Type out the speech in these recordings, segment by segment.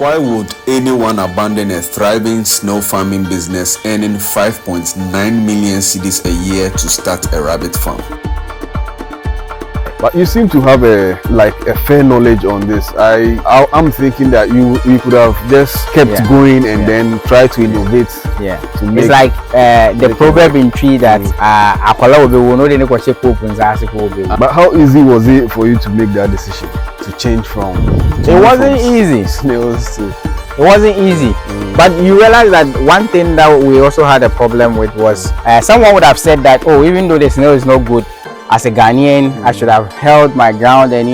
Why would anyone abandon a thriving snail farming business earning 5.9 million cedis a year to start a rabbit farm? But you seem to have a fair knowledge on this. I'm thinking that you could have just kept going and then try to innovate. Yeah, to make, it's like the proverb in tree that But how easy was it for you to make that decision to change from? It wasn't easy. Snails to. It wasn't easy. But you realize that one thing that we also had a problem with was someone would have said that, oh, even though the snail is not good, as a Ghanaian, I should have held my ground and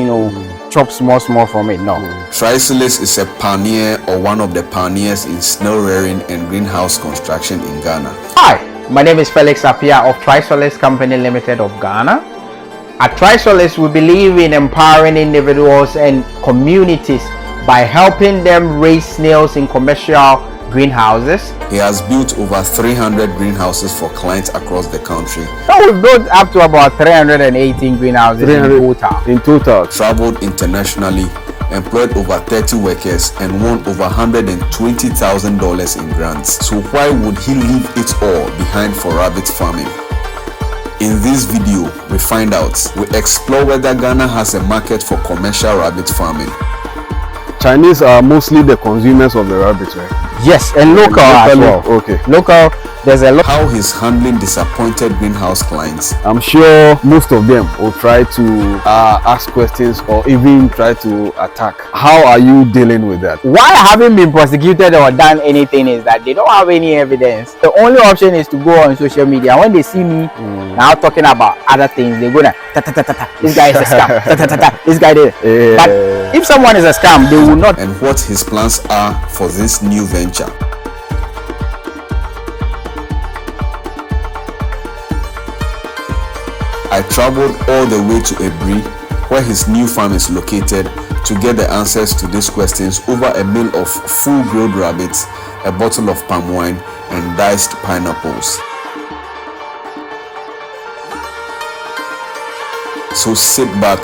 chop small from it. No. Trisolace is a pioneer or one of the pioneers in snail rearing and greenhouse construction in Ghana. Hi, my name is Felix Appiah of Trisolace Company Limited of Ghana. At Trisolace, we believe in empowering individuals and communities by helping them raise snails in commercial greenhouses. He has built over 300 greenhouses for clients across the country. So we've built up to about 318 greenhouses in total. Traveled internationally, employed over 30 workers, and won over $120,000 in grants. So why would he leave it all behind for rabbit farming? In this video, we find out. We explore whether Ghana has a market for commercial rabbit farming. Chinese are mostly the consumers of the rabbits, right? Yes, and local as well. Okay. Local, there's a lot. How he's handling disappointed greenhouse clients. I'm sure most of them will try to ask questions or even try to attack. How are you dealing with that? Why I haven't been prosecuted or done anything is that they don't have any evidence. The only option is to go on social media. When they see me now talking about other things, they go like, this guy is a scam. This guy did. But if someone is a scam, they will not. And what his plans are for this new venture. I traveled all the way to Aburi, where his new farm is located, to get the answers to these questions over a meal of full grilled rabbits, a bottle of palm wine, and diced pineapples. So sit back,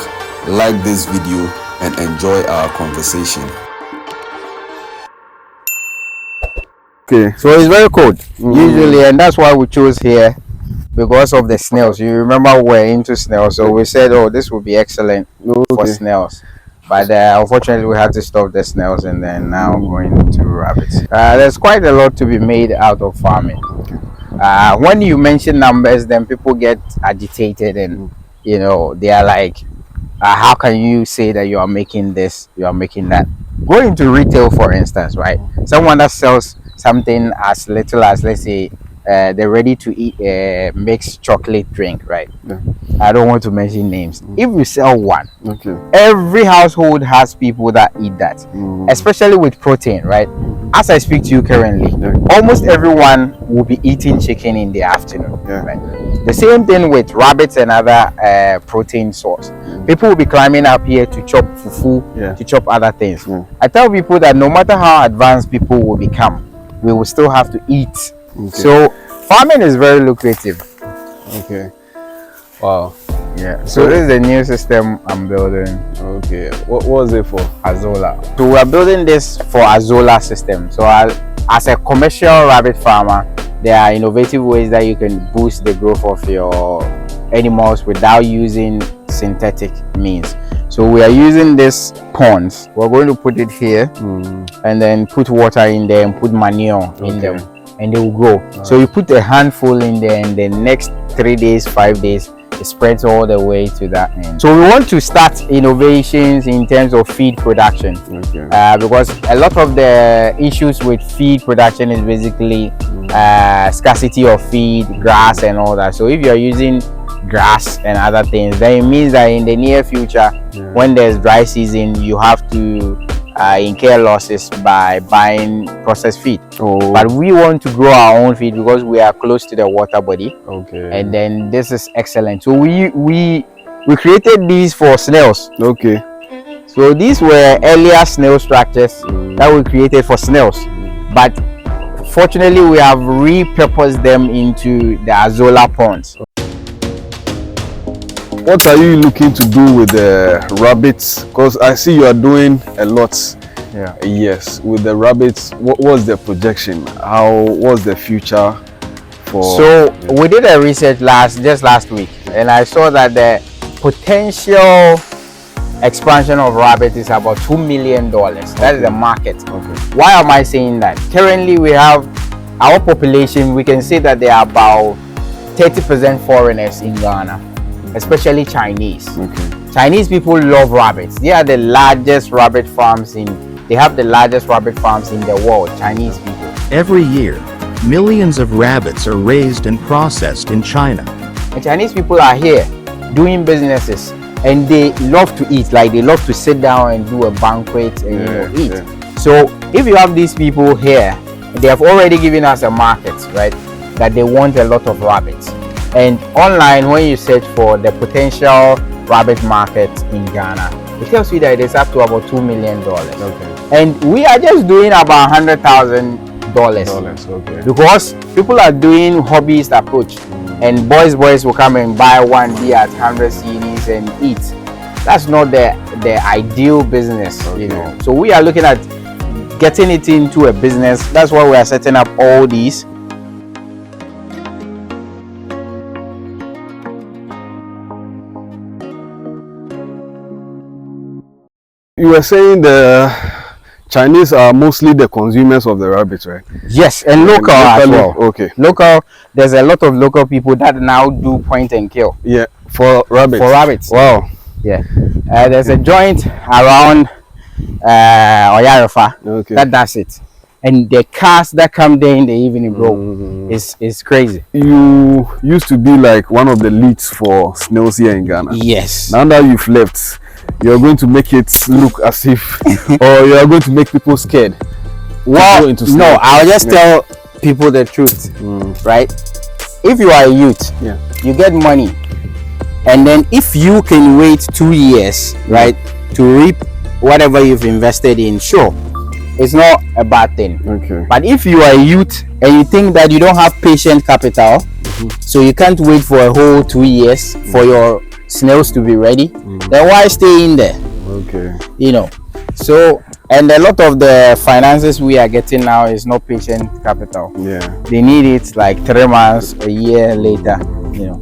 like this video, and enjoy our conversation. Okay, so it's very cold usually, and that's why we chose here, because of the snails. You remember we're into snails, so we said, oh, this would be excellent for snails. But unfortunately we had to stop the snails, and then now going into rabbits. There's quite a lot to be made out of farming. When you mention numbers, then people get agitated, and they are like, how can you say that you are making this, you are making that? Go into retail, for instance, right? Someone that sells something as little as, let's say, the ready to eat mixed chocolate drink, right? I don't want to mention names. If you sell one, every household has people that eat that, especially with protein, right? As I speak to you currently, almost everyone will be eating chicken in the afternoon, right? The same thing with rabbits and other protein source. People will be climbing up here to chop fufu, to chop other things. I tell people that no matter how advanced people will become, we will still have to eat. So farming is very lucrative. Wow. Yeah. So this is the new system I'm building. Okay. What was it for? Azola. So we are building this for Azola system. So as a commercial rabbit farmer, there are innovative ways that you can boost the growth of your animals without using synthetic means. So we are using this ponds. We're going to put it here and then put water in there and put manure in them, and they will grow. So you put a handful in there, and the next 3 days, 5 days, it spreads all the way to that end. So we want to start innovations in terms of feed production, because a lot of the issues with feed production is basically scarcity of feed, grass and all that. So if you're using grass and other things, then it means that in the near future, when there's dry season, you have to incur losses by buying processed feed. But we want to grow our own feed because we are close to the water body. And then this is excellent. So we created these for snails. So these were earlier snail structures that we created for snails, but fortunately we have repurposed them into the Azola ponds. What are you looking to do with the rabbits? Because I see you are doing a lot Yeah. Yes, with the rabbits, what was the projection? How was the future for? So we did a research just last week, and I saw that the potential expansion of rabbit is about $2 million. That is the market. Okay. Why am I saying that? Currently, we have our population. We can say that there are about 30% foreigners in Ghana, especially Chinese. Okay. Chinese people love rabbits. They are the largest rabbit farms they have the largest rabbit farms in the world, Chinese people. Every year, millions of rabbits are raised and processed in China. And Chinese people are here doing businesses, and they love to eat. Like, they love to sit down and do a banquet and eat. Yeah. So if you have these people here, they have already given us a market, right? That they want a lot of rabbits. And online, when you search for the potential rabbit market in Ghana, it tells you that it's up to about $2 million. Okay. And we are just doing about $100,000 Okay. because people are doing hobbyist approach, and boys will come and buy one, be at 100 Cedis and eat. That's not the ideal business, you know. So we are looking at getting it into a business. That's why we are setting up all these. You were saying the Chinese are mostly the consumers of the rabbits, right? Yes, and local as well. Okay. Local, there's a lot of local people that now do point and kill. Yeah, for rabbits. Wow. Yeah. There's a joint around Oyarefa that does it. And the cars that come there in the evening, bro, is crazy. You used to be like one of the leads for Snails here in Ghana. Yes. Now that you've left, you're going to make it look as if, or you are going to make people scared. Well, no, I'll just tell people the truth, right? If you are a youth, you get money, and then if you can wait 2 years, right, to reap whatever you've invested in, sure, it's not a bad thing. Okay. But if you are a youth and you think that you don't have patient capital, so you can't wait for a whole 2 years for your snails to be ready, then why stay in there? Okay. You know, so, and a lot of the finances we are getting now is not patient capital. Yeah. They need it like 3 months, a year later, you know.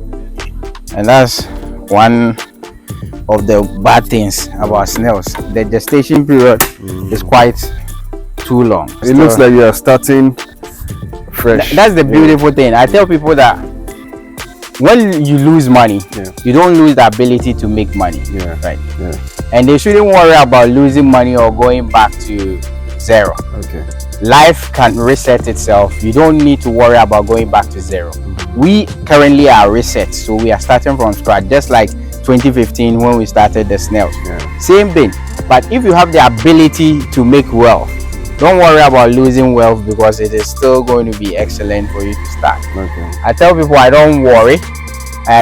And that's one of the bad things about snails. The gestation period is quite too long. It looks like you are starting fresh. That's the beautiful thing. I tell people that when you lose money, you don't lose the ability to make money. Right. And they shouldn't worry about losing money or going back to zero. Okay. Life can reset itself. You don't need to worry about going back to zero. We currently are reset, so we are starting from scratch, just like 2015 when we started the Snails. Same thing. But if you have the ability to make wealth, don't worry about losing wealth, because it is still going to be excellent for you to start. Okay. I tell people I don't worry.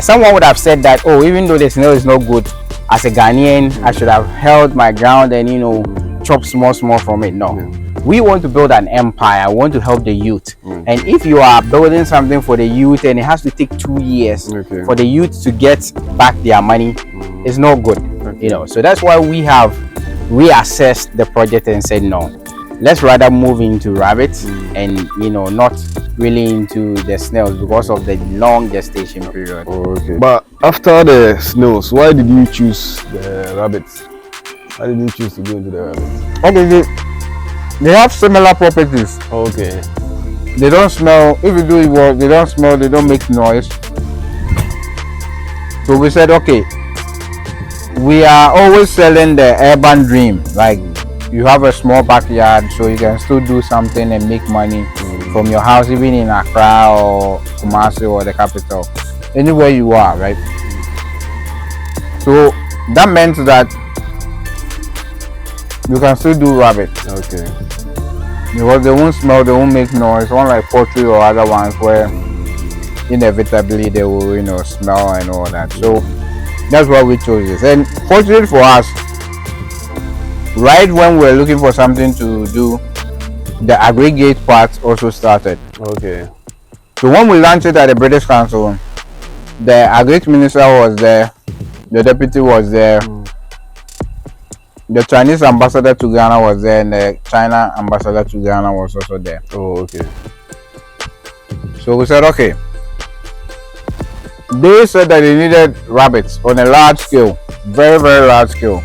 Someone would have said that, oh, even though the snail is not good, as a Ghanaian, I should have held my ground and, you know, chop small from it. No. We want to build an empire. We want to help the youth. And if you are building something for the youth and it has to take 2 years for the youth to get back their money, it's not good. You know, so that's why we have reassessed the project and said, no, let's rather move into rabbits and, you know, not really into the snails because of the long gestation period. Okay. But after the snails, why did you choose the rabbits? Why did you choose to go into the rabbits? Okay, they have similar properties. Okay. They don't smell. If you do it well, they don't smell, they don't make noise. So we said, okay, we are always selling the urban dream. Like, you have a small backyard, so you can still do something and make money from your house, even in Accra or Kumasi or the capital, anywhere you are, right? So that meant that you can still do rabbit. Okay. Because they won't smell, they won't make noise, unlike poultry or other ones where inevitably they will, you know, smell and all that. So that's why we chose this. And fortunately for us, right when we were looking for something to do, the aggregate part also started. Okay. So when we launched it at the British Council, the aggregate minister was there, the deputy was there, the Chinese ambassador to Ghana was there, and the China ambassador to Ghana was also there. Oh, okay. So we said, okay. They said that they needed rabbits on a large scale, very, very large scale.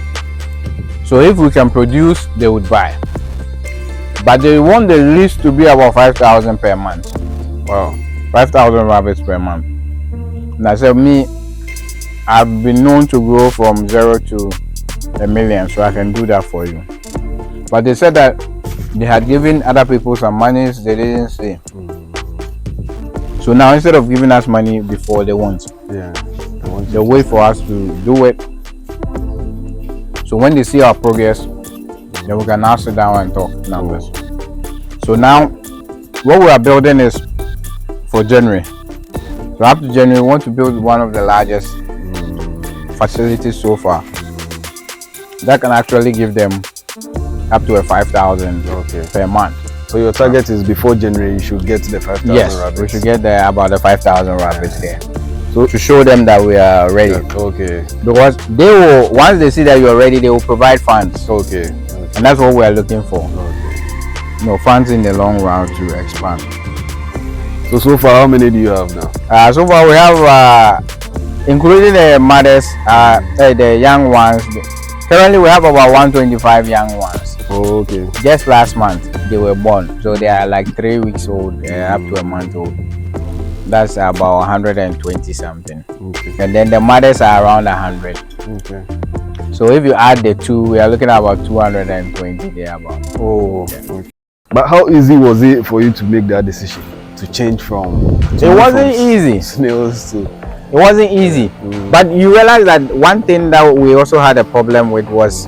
So if we can produce, they would buy. But they want the least to be about 5,000 per month. Wow. 5,000 rabbits per month. And I said, me, I've been known to grow from 0 to 1 million, so I can do that for you. But they said that they had given other people some money, they didn't say. So now instead of giving us money before, they won't. Yeah. They wait for us to do it. So when they see our progress, then we can now sit down and talk numbers. So now what we are building is for January. So up to January, we want to build one of the largest facilities so far that can actually give them up to a 5,000 per month. So your target is before January you should get the 5,000 yes, rabbits. we should get there about the 5,000 rabbits there. So to show them that we are ready. Okay. Because they will, once they see that you are ready, they will provide funds. Okay. And that's what we are looking for. Okay. You know, funds in the long run to expand. So far, how many do you have now? So far we have, including the mothers, the young ones. Currently we have about 125 young ones. Oh, okay. Just last month they were born, so they are like 3 weeks old, up to a month old. That's about 120 something. Okay. And then the mothers are around 100. Okay. So if you add the two, we are looking at about 220 there about. Oh. Yeah. Okay. But how easy was it for you to make that decision to change from? It wasn't easy. Snails to. It wasn't easy. But you realize that one thing that we also had a problem with was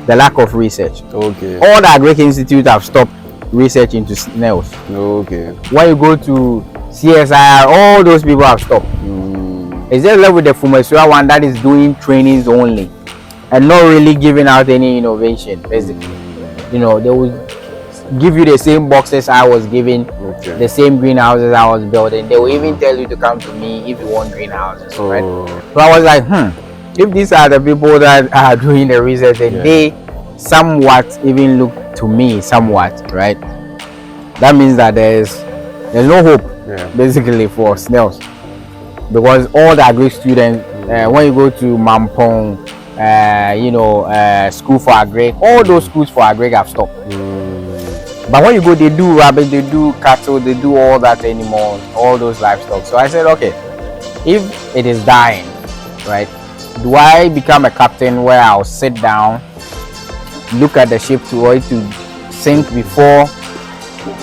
the lack of research. Okay. All the agric institutes have stopped research into snails. Okay. When you go to CSIR, all those people have stopped. It's just left with the Fumesua one that is doing trainings only and not really giving out any innovation. Basically, you know, they will give you the same boxes I was giving, the same greenhouses I was building. They will even tell you to come to me if you want greenhouses, right? So I was like, if these are the people that are doing the research, and they somewhat even look to me somewhat, right? That means that there's no hope, basically, for snails, because all the agri students, when you go to Mampong, school for agri, all those schools for agri have stopped. But when you go, they do rabbit, they do cattle, they do all that animals, all those livestock. So I said, okay, if it is dying, right, do I become a captain where I'll sit down, look at the ship to sink before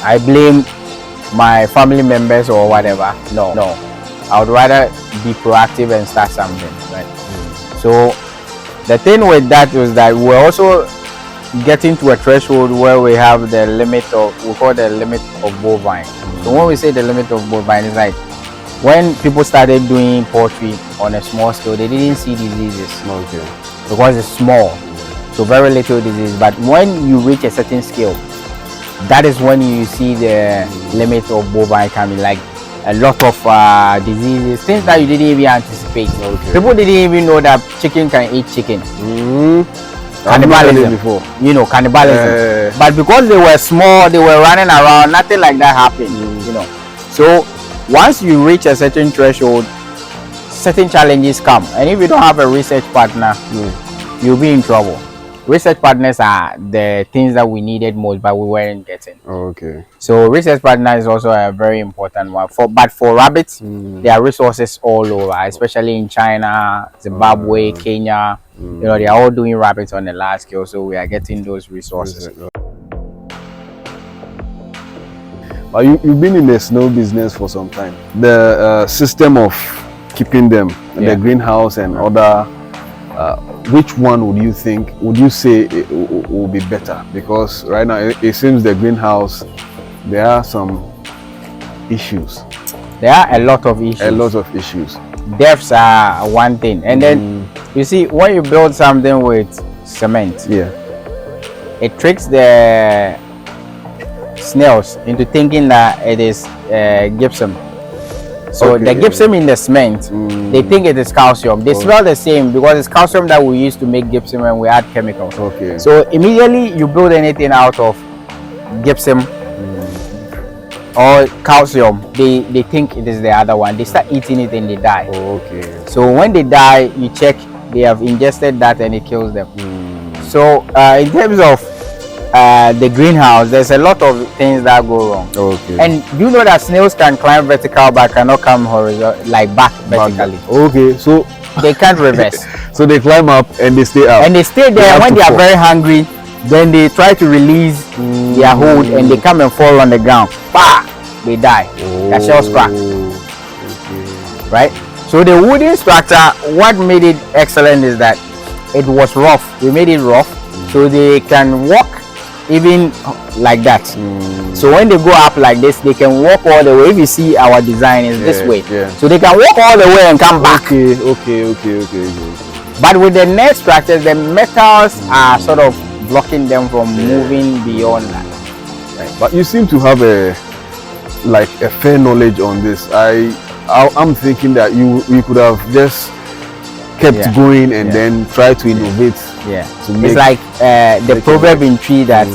I blame my family members or whatever? No. I would rather be proactive and start something, right? So the thing with that was that we're also getting to a threshold where we have the limit of, we call the limit of bovine. So when we say the limit of bovine, it's like when people started doing poultry on a small scale, they didn't see diseases because it's small, so very little disease. But when you reach a certain scale, that is when you see the limit of bovine coming, like a lot of diseases, things that you didn't even anticipate. People didn't even know that chicken can eat chicken. Cannibalism before, cannibalism. But because they were small, they were running around, nothing like that happened, So once you reach a certain threshold, certain challenges come, and if you don't have a research partner, you'll be in trouble. Research partners are the things that we needed most, but we weren't getting. So research partner is also a very important one. But for rabbits, there are resources all over, especially in China, Zimbabwe, Kenya. They are all doing rabbits on a large scale, so we are getting those resources. But you've been in the snail business for some time. The system of keeping them, the greenhouse and other, which one would you say it will be better? Because right now it seems the greenhouse, there are some issues. There are a lot of issues. Depths are one thing, and then you see, when you build something with cement, it tricks the snails into thinking that it is gypsum. So Okay. the gypsum in the cement, they think it is calcium. They smell the same because it's calcium that we use to make gypsum when we add chemicals. Okay. So immediately you build anything out of gypsum or calcium, they think it is the other one. They start eating it and they die. Okay. So when they die, you check they have ingested that and it kills them. So in terms of the greenhouse, there's a lot of things that go wrong. Okay. And you know that snails can climb vertical but cannot come horizontal, like back vertically. Okay, so They can't reverse. so they climb up and they stay up. And they stay there have when to they are fall. very hungry. Then they try to release their hold and they come and fall on the ground. Bah! They die. Their shells crack. Okay. Right? So the wooden structure, what made it excellent is that it was rough. We made it rough so they can walk even like that. So when they go up like this, they can walk all the way. If you see our design is this way, so they can walk all the way and come back. Okay. But with the net structures, the metals are sort of blocking them from moving beyond that. Right. But you seem to have a fair knowledge on this. I'm thinking that you could have just kept going and then try to innovate. Yeah, to it's make, like the proverb in tree that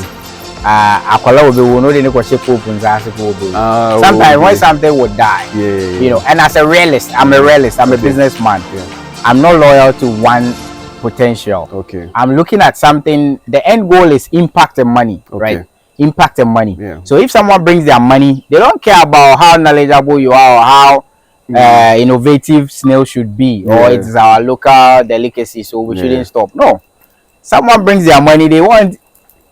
sometimes when something would die, you know. And as a realist, I'm a realist. I'm a businessman. I'm not loyal to one potential. Okay. I'm looking at something. The end goal is impact and money, right? Impact and money. Yeah. So if someone brings their money, they don't care about how knowledgeable you are or how innovative snail should be, or it is our local delicacy, so we shouldn't stop. No, someone brings their money, they want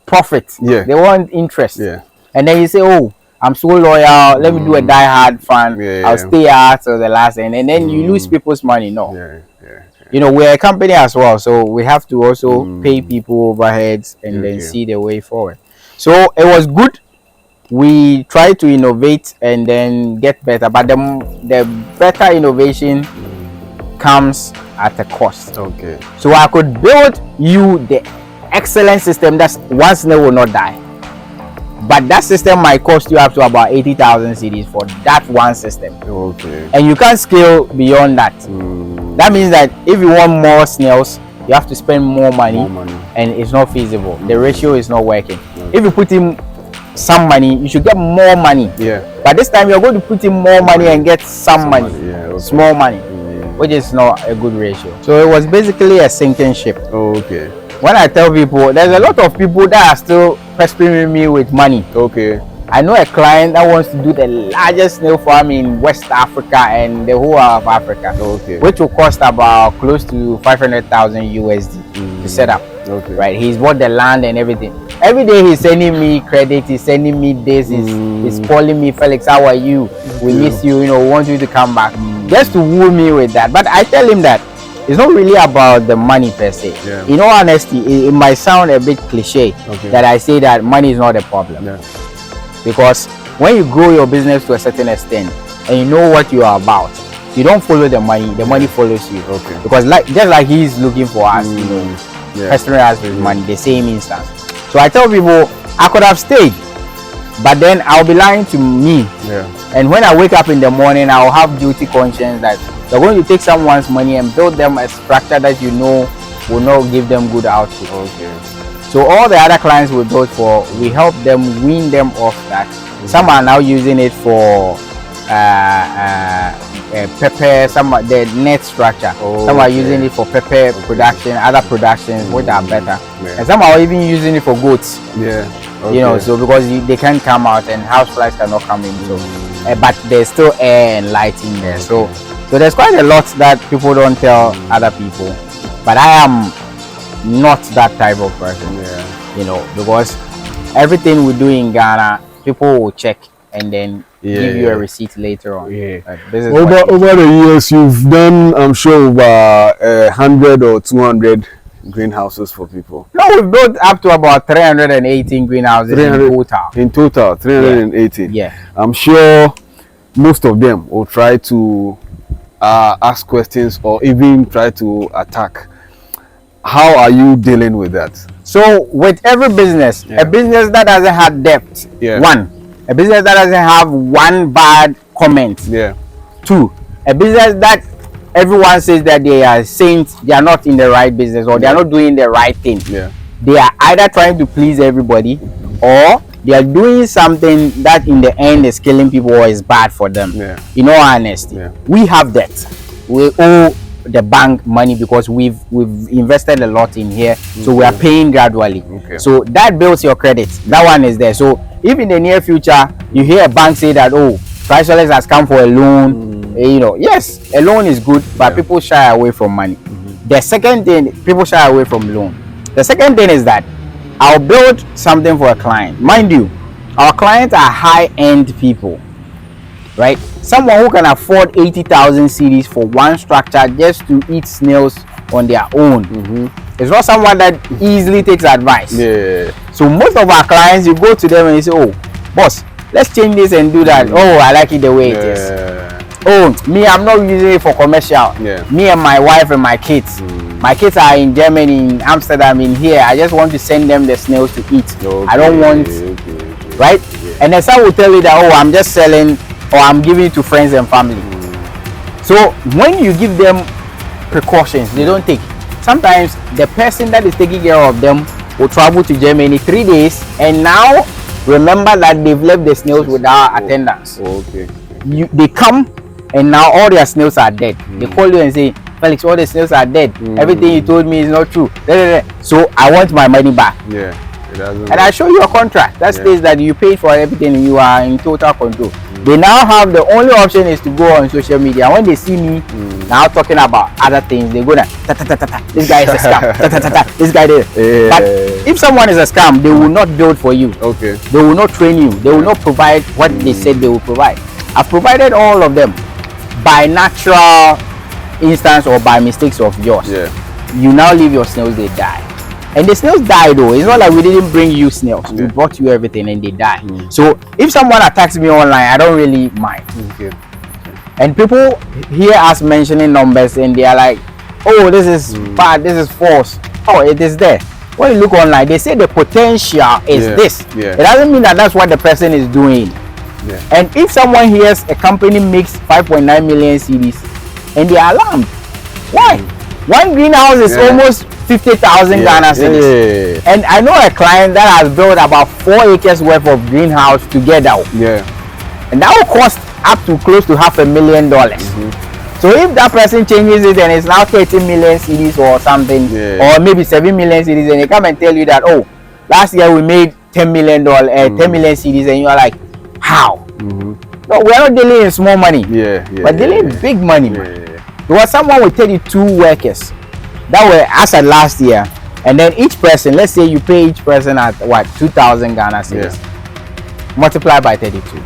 profit, they want interest, and then you say, oh, I'm so loyal, let me do a die-hard fund, I'll stay out till the last end, and then you lose people's money. No, you know, we're a company as well, so we have to also pay people overheads and then see the way forward. So it was good. We try to innovate and then get better, but the better innovation comes at a cost. Okay. So I could build you the excellent system that one snail will not die, but that system might cost you up to about 80,000 cedis for that one system. Okay. And you can't scale beyond that. That means that if you want more snails, you have to spend more money, and it's not feasible. The ratio is not working. If you put in some money, you should get more money. But this time you're going to put in more money and get some money. Small money, which is not a good ratio. So it was basically a sinking ship. Okay. When I tell people, there's a lot of people that are still pestering me with money. Okay. I know a client that wants to do the largest snail farm in West Africa and the whole of Africa, which will cost about close to 500,000 USD to set up. Right, he's bought the land and everything. Every day he's sending me credit, he's sending me this, he's calling me, Felix, how are you? We miss you, you know, we want you to come back. Just to woo me with that. But I tell him that it's not really about the money per se. In all honesty, it might sound a bit cliche that I say that money is not a problem. Because when you grow your business to a certain extent and you know what you are about, you don't follow the money follows you. Because just like he's looking for us, you know, pestering us with money, the same instance. So I tell people I could have stayed, but then I'll be lying to me. And when I wake up in the morning, I'll have guilty conscience that you're going to take someone's money and build them a structure that you know will not give them good output. So all the other clients we built for, we help them wean them off that. Some are now using it for pepper, the net structure. Some are using it for pepper production, other productions which are better. And some are even using it for goats. You know, so because they can't come out and houseflies cannot come in. So, but there's still air and light in there. So there's quite a lot that people don't tell other people. But I am not that type of person. You know, because everything we do in Ghana, people will check and then give you a receipt later on. Over the years, you've done, I'm sure, over 100 or 200 greenhouses for people. No, we've built up to about 318 greenhouses in total. In total, 318. I'm sure most of them will try to ask questions or even try to attack. How are you dealing with that? So with every business, a business that doesn't have debt, a business that doesn't have one bad comment, 2, a business that everyone says that they are saints, they are not in the right business, or they are not doing the right thing. They are either trying to please everybody, or they are doing something that in the end is killing people or is bad for them. In all honesty, we have that. We owe the bank money because we've invested a lot in here, so we are paying gradually. So that builds your credit. That one is there. So if in the near future you hear a bank say that, oh, Trisolace has come for a loan, you know, yes, a loan is good, but people shy away from money. The second thing, people shy away from loan. The second thing is that I'll build something for a client. Mind you, our clients are high-end people, right? Someone who can afford 80,000 cedis for one structure just to eat snails on their own. It's not someone that easily takes advice. So most of our clients, you go to them and you say, oh, boss, let's change this and do that. Oh, I like it the way it is. Oh, me, I'm not using it for commercial. Me and my wife and my kids. My kids are in Germany, in Amsterdam, in here. I just want to send them the snails to eat. I don't want, right? And then some will tell you that, oh, I'm just selling, or I'm giving it to friends and family. So when you give them precautions, they don't take. Sometimes the person that is taking care of them will travel to Germany 3 days, and now remember that they've left the snails without attendance. They come, and now all their snails are dead. They call you and say, Felix, all the snails are dead. Everything you told me is not true. So I want my money back. And I show you a contract that states that you paid for everything and you are in total control. They now have, the only option is to go on social media. When they see me now talking about other things, they go, this guy is a scam. This guy is. But if someone is a scam, they will not build for you. They will not train you. They will not provide what they said they will provide. I've provided all of them by natural instance or by mistakes of yours. You now leave your snails, they die. And the snails die though. It's not like we didn't bring you snails. We brought you everything and they die. So if someone attacks me online, I don't really mind. And people hear us mentioning numbers and they are like, oh, this is bad, this is false. Oh, it is there. When you look online, they say the potential is this. It doesn't mean that that's what the person is doing. And if someone hears a company makes 5.9 million cedis and they are alarmed, why? One greenhouse is almost 50,000 Ghana cedis. And I know a client that has built about 4 acres worth of greenhouse together. And that will cost up to close to $500,000. So if that person changes it and it's now 30 million cedis or something, or maybe 7 million cedis, and they come and tell you that, oh, last year we made $10 million, 10 million cedis, and you are like, how? No, we are not dealing in small money. But dealing in big money. There was someone with 32 workers that were as at last year, and then each person, let's say you pay each person at what, 2,000 Ghana cedis, multiply by 32,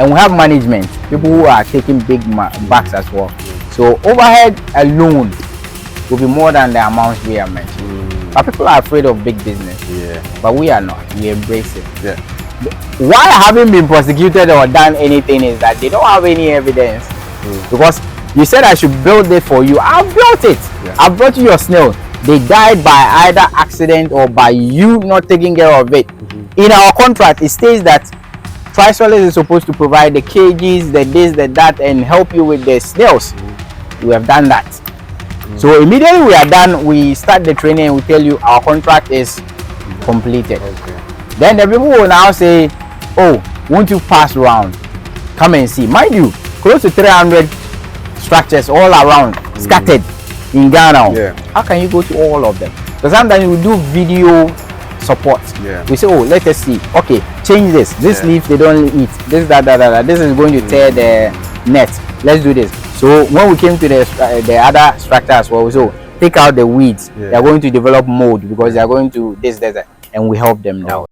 and we have management, people who are taking big bucks as well. So overhead alone will be more than the amount we are mentioning. But people are afraid of big business. But we are not. We embrace it. Why I haven't been prosecuted or done anything is that they don't have any evidence. Because you said I should build it for you. I've built it. I've brought you your snail. They died by either accident or by you not taking care of it. In our contract, it states that Trisolace is supposed to provide the cages, the this, the that, and help you with the snails. We have done that. So immediately we are done, we start the training and we tell you our contract is completed. Then the people will now say, oh, won't you pass around? Come and see. Mind you, close to 300 structures all around, scattered in Ghana. How can you go to all of them? Because sometimes we do video support. We say, oh, let us see. Okay, change this. This leaf they don't eat. This, that. This is going to tear the net. Let's do this. So when we came to the other structure as well, we say, oh, take out the weeds. They are going to develop mold because they are going to this, and we help them now.